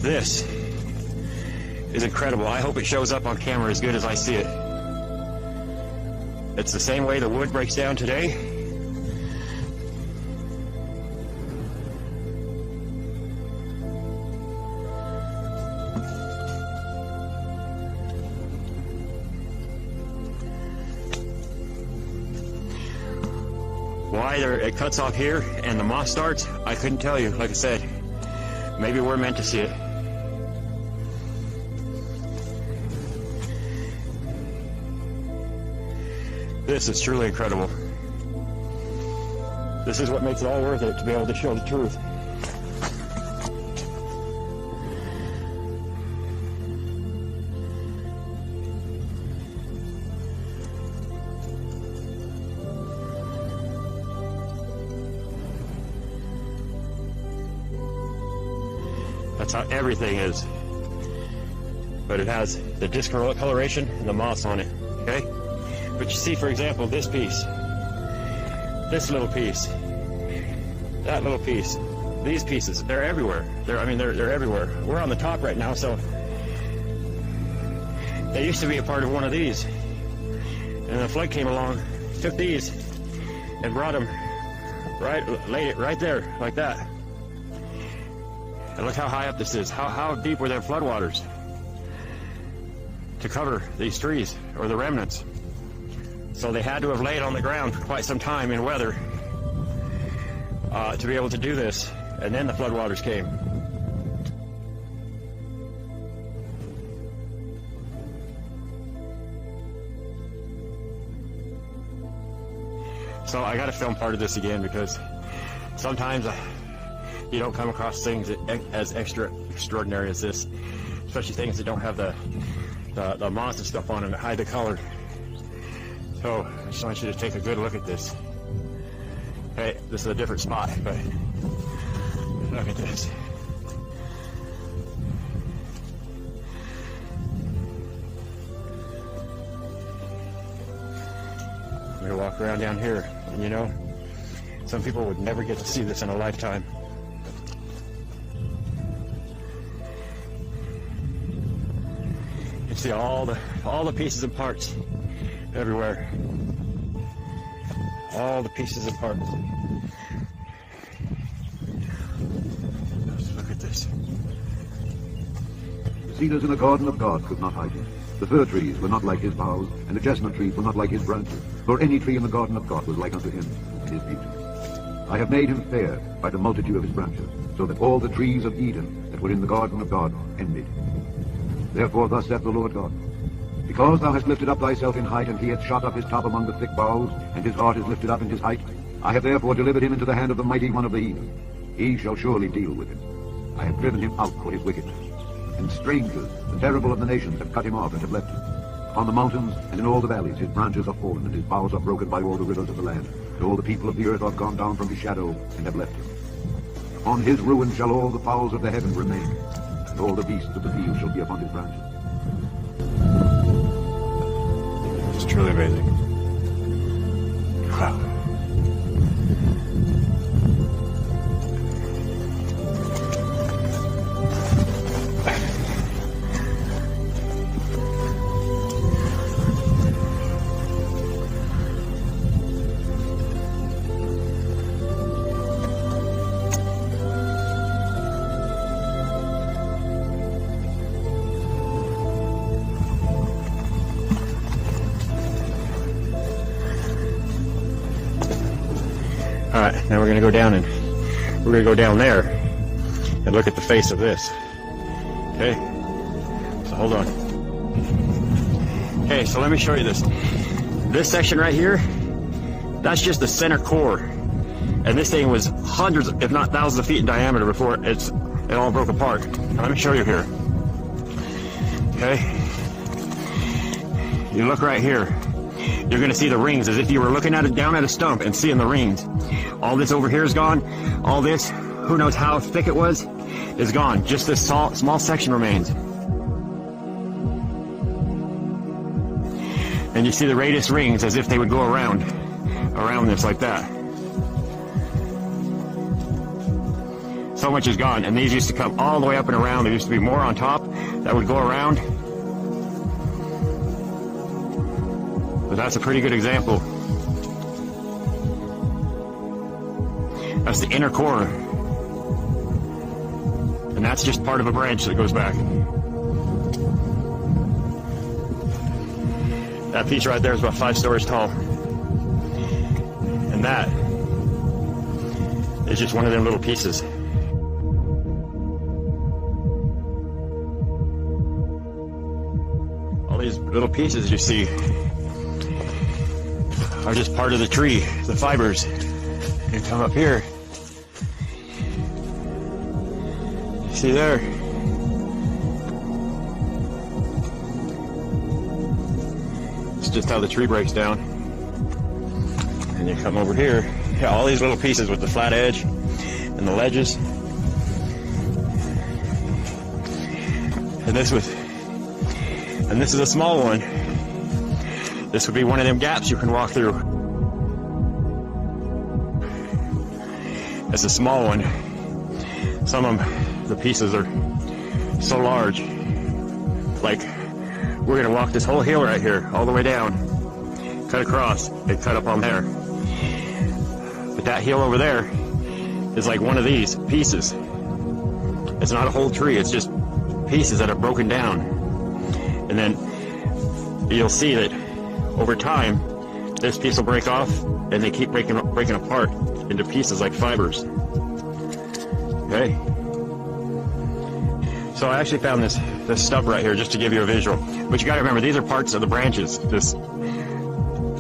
This is incredible. I hope it shows up on camera as good as I see it. It's the same way the wood breaks down today. Why it cuts off here and the moss starts, I couldn't tell you. Like I said, maybe we're meant to see it. This is truly incredible. This is what makes it all worth it, to be able to show the truth. That's how everything is. But it has the discoloration and the moss on it, okay? But you see, for example, this piece, this little piece, that little piece, these pieces, they're everywhere. They're everywhere. We're on the top right now, so they used to be a part of one of these. And the flood came along, took these, and brought them laid it right there, like that. And look how high up this is. How deep were their floodwaters to cover these trees, or the remnants? So they had to have laid on the ground for quite some time in weather to be able to do this. And then the floodwaters came. So I got to film part of this again, because sometimes you don't come across things as extraordinary as this, especially things that don't have the moss and stuff on them that hide the color. So I just want you to take a good look at this. Hey, this is a different spot, but look at this. I'm gonna walk around down here, and you know, some people would never get to see this in a lifetime. You can see all the pieces and parts everywhere. All the pieces and parts. Look at this. The cedars in the garden of God could not hide him. The fir trees were not like his boughs, and the chestnut trees were not like his branches. For any tree in the garden of God was like unto him, and his beauty. I have made him fair by the multitude of his branches, so that all the trees of Eden that were in the garden of God envied. Therefore thus saith the Lord God, because thou hast lifted up thyself in height, and he hath shot up his top among the thick boughs, and his heart is lifted up in his height, I have therefore delivered him into the hand of the mighty one of the heathen. He shall surely deal with him. I have driven him out for his wickedness. And strangers, the terrible of the nations, have cut him off and have left him. Upon the mountains and in all the valleys his branches are fallen, and his boughs are broken by all the rivers of the land. And all the people of the earth are gone down from his shadow, and have left him. On his ruin shall all the fowls of the heaven remain, and all the beasts of the field shall be upon his branches. It's truly amazing. Wow. Alright, now we're going to go down and we're going to go down there and look at the face of this. Okay, so hold on. Okay, so let me show you this. This section right here, that's just the center core. And this thing was hundreds, if not thousands of feet in diameter before it all broke apart. Now, let me show you here. Okay, you look right here. You're going to see the rings as if you were looking at it down at a stump and seeing the rings. All this over here is gone. All this, who knows how thick it was, is gone. Just this small section remains. And you see the radius rings as if they would go around this like that. so much is gone. And these used to come all the way up and around. There used to be more on top that would go around. But that's a pretty good example. That's the inner core. And that's just part of a branch that goes back. That piece right there is about 5 stories tall. And that is just one of them little pieces. All these little pieces you see are just part of the tree, the fibers. You come up here. See there? It's just how the tree breaks down. And you come over here. Yeah, all these little pieces with the flat edge and the ledges. And this is a small one. This would be one of them gaps you can walk through. It's a small one. Some of them, the pieces are so large. Like, we're gonna walk this whole hill right here, all the way down, cut across, and cut up on there. But that hill over there is like one of these pieces. It's not a whole tree, it's just pieces that are broken down. And then you'll see that over time, this piece will break off, and they keep breaking apart into pieces like fibers. Okay? So I actually found this stub right here just to give you a visual. But you gotta remember, these are parts of the branches.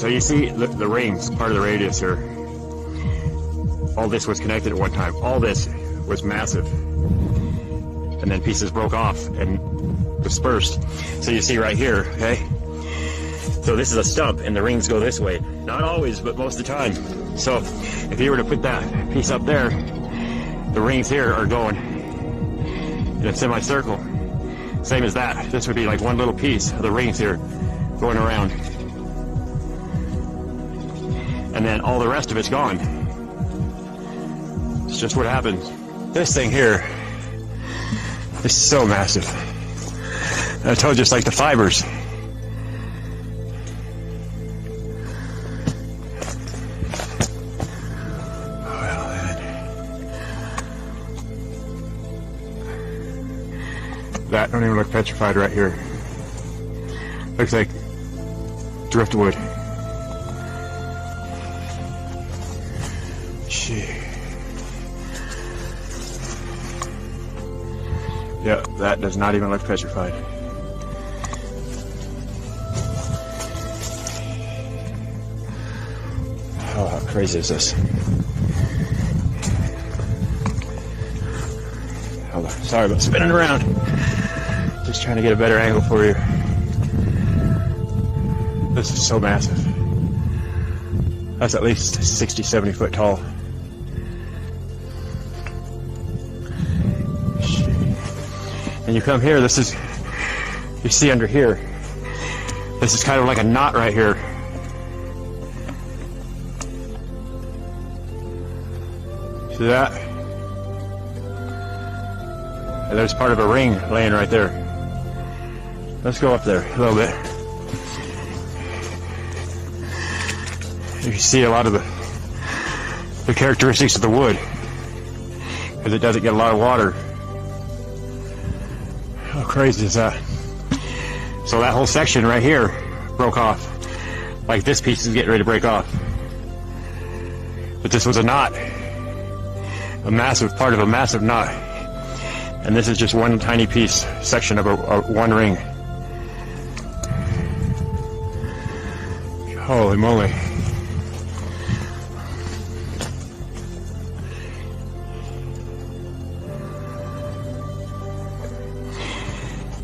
So you see the rings, part of the radius here. All this was connected at one time. All this was massive. And then pieces broke off and dispersed. So you see right here, okay? So this is a stump, and the rings go this way. Not always, but most of the time. So if you were to put that piece up there, the rings here are going in a semicircle. Same as that. This would be like one little piece of the rings here going around. And then all the rest of it's gone. It's just what happens. This thing here is so massive. I told you, it's like the fibers. That don't even look petrified right here. Looks like driftwood. Gee. Yeah, that does not even look petrified. Oh, how crazy is this? Hold on. Sorry about spinning around. Just trying to get a better angle for you. This is so massive. That's at least 60, 70 foot tall. And you come here, you see under here, this is kind of like a knot right here. See that? And there's part of a ring laying right there. Let's go up there a little bit. You can see a lot of the characteristics of the wood, because it doesn't get a lot of water. How crazy is that? So that whole section right here broke off. Like this piece is getting ready to break off. But this was a knot. A massive part of a massive knot. And this is just one tiny piece, section of one ring. Holy moly.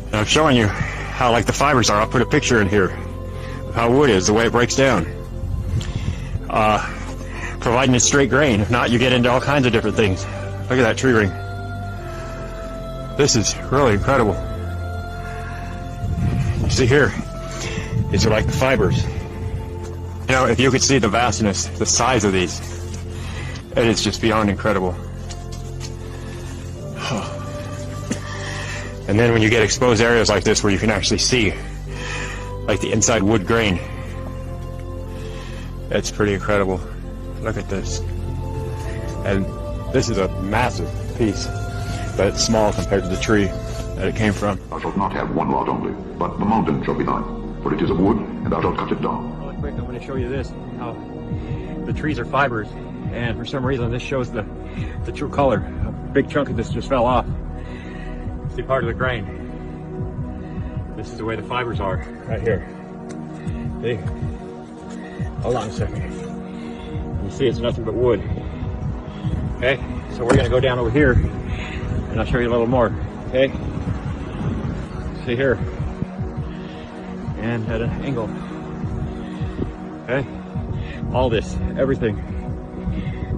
And I'm showing you how like the fibers are. I'll put a picture in here of how wood is, the way it breaks down. Providing a straight grain. If not, you get into all kinds of different things. Look at that tree ring. This is really incredible. You see here, these are like the fibers. You know, if you could see the vastness, the size of these, it is just beyond incredible. And then when you get exposed areas like this where you can actually see like the inside wood grain, it's pretty incredible. Look at this. And this is a massive piece, but it's small compared to the tree that it came from. Thou shalt not have one lot only, but the mountain shall be thine, for it is of wood, and thou shalt cut it down. Really quick, I'm going to show you this, how the trees are fibers, and for some reason this shows the true color. A big chunk of this just fell off. See part of the grain. This is the way the fibers are, right here. See? Hold on a second. You see it's nothing but wood. Okay, so we're going to go down over here, and I'll show you a little more. Okay? See here. And at an angle. Okay? All this, everything.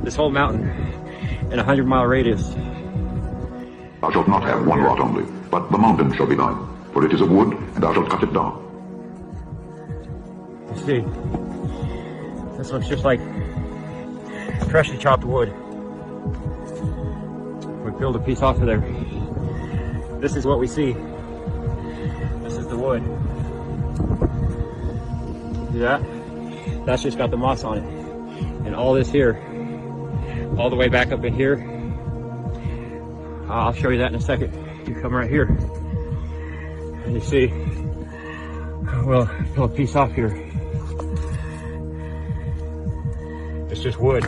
This whole mountain in a 100-mile radius. Thou shalt not have one lot only, but the mountain shall be thine, for it is of wood, and thou shalt cut it down. You see, this looks just like freshly chopped wood. We peeled a piece off of there. This is what we see. This is the wood. See that? That's just got the moss on it. And all this here, all the way back up in here, I'll show you that in a second. You come right here, and you see, we'll pull a piece off here. It's just wood.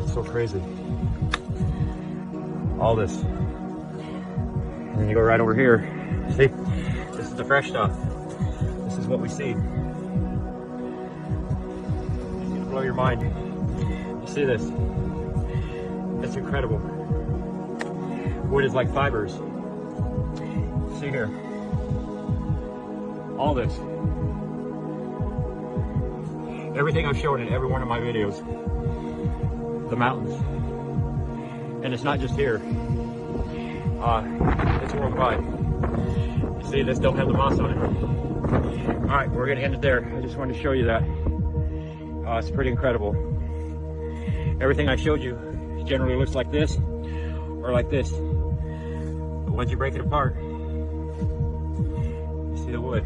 It's so crazy. All this. And then you go right over here. See? This is the fresh stuff. This is what we see. It's gonna blow your mind. You see this? It's incredible. Wood is like fibers. See here. All this. Everything I've shown in every one of my videos. The mountains. And it's not just here. It's worldwide. You see, this don't have the moss on it. Alright, we're gonna end it there. I just wanted to show you that. It's pretty incredible. Everything I showed you generally looks like this or like this. But once you break it apart, you see the wood.